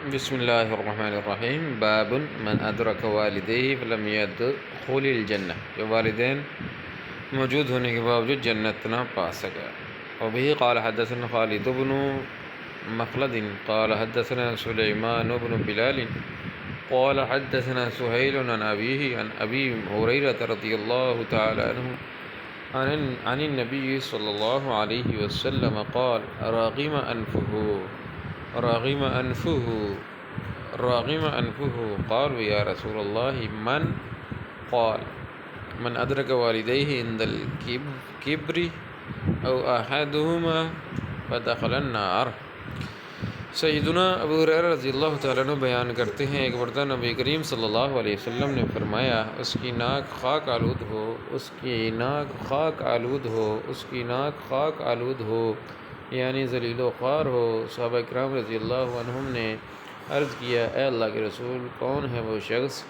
بسم اللہ الرحمن الرحیم باب من ادرک والدیہ فلم يدخل الجنہ، جو والدین موجود ہونے کے باوجود جنت نہ پا سکا۔ وبه قال حدثنا خالد بن مخلد قال حدثنا سلیمان بن بلال قال حدثنا سہیل عن ابیہ عن ابی ہریرہ رضی اللہ تعالی عنہ عن النبی صلی اللہ علیہ وسلم قال راغم أنفه قالوا يا رسول الله من؟ قال من أدرك والديه عند الكبر أو أحدهما فدخل النار۔ سیدنا ابو ہریرہ رضی اللہ تعالیٰ عنہ بیان کرتے ہیں، ایک مرتبہ نبی کریم صلی اللہ علیہ وسلم نے فرمایا، اس کی ناک خاک آلود ہو، اس کی ناک خاک آلود ہو، اس کی ناک خاک آلود ہو، یعنی ذلیل و خوار ہو۔ صحابہ کرام رضی اللہ عنہم نے عرض کیا، اے اللہ کے رسول، کون ہے وہ شخص؟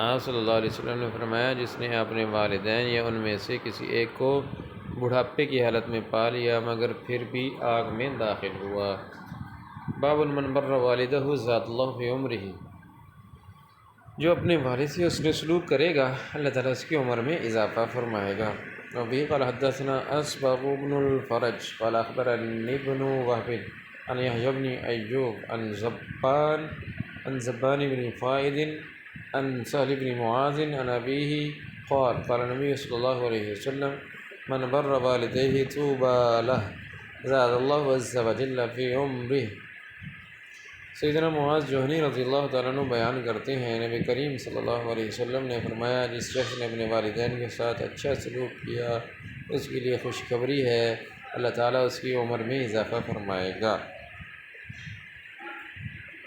آپ صلی اللہ علیہ وسلم نے فرمایا، جس نے اپنے والدین یا ان میں سے کسی ایک کو بڑھاپے کی حالت میں پا لیا مگر پھر بھی آگ میں داخل ہوا۔ باب من بر والدہ زاد اللہ فی عمرہ، جو اپنے والد سے حسن سلوک کرے گا اللہ تعالیٰ اس کی عمر میں اضافہ فرمائے گا۔ وبه قال حدثنا أصبغ بن الفرج قال أخبرني ابن وهب عن يحيى بن أيوب عن زبان بن فائد عن سهل بن معاذ عن أبيه قال قال النبي صلى الله عليه وسلم من بر والديه طوبى له زاد الله عز وجل في عمره۔ سیدنا معاذ جوہنی رضی اللہ تعالیٰ عنہ بیان کرتے ہیں، نبی کریم صلی اللہ علیہ وسلم نے فرمایا، جس شخص نے اپنے والدین کے ساتھ اچھا سلوک کیا اس کے لیے خوشخبری ہے، اللہ تعالیٰ اس کی عمر میں اضافہ فرمائے گا۔